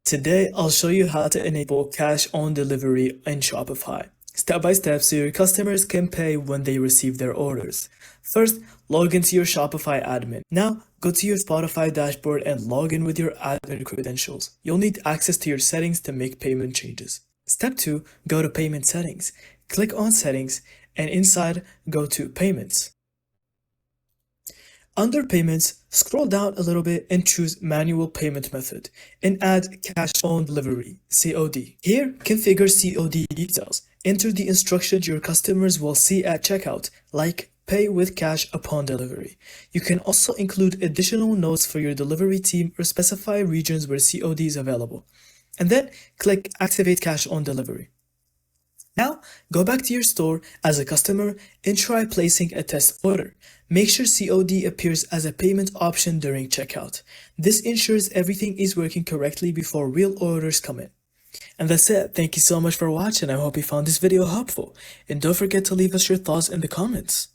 Today, I'll show you how to enable cash on delivery in Shopify, step by step so your customers can pay when they receive their orders. First, log into your Shopify admin. Now, go to your Spotify dashboard and log in with your admin credentials. You'll need access to your settings to make payment changes. Step 2, go to Payment Settings. Click on Settings, and inside, go to Payments. Under Payments, scroll down a little bit and choose Manual Payment Method and add Cash on Delivery, COD. Here, configure COD details. Enter the instructions your customers will see at checkout, like pay with cash upon delivery. You can also include additional notes for your delivery team or specify regions where COD is available. And then click Activate Cash on Delivery. Now, go back to your store as a customer and try placing a test order. Make sure COD appears as a payment option during checkout. This ensures everything is working correctly before real orders come in. And that's it. Thank you so much for watching. I hope you found this video helpful. And don't forget to leave us your thoughts in the comments.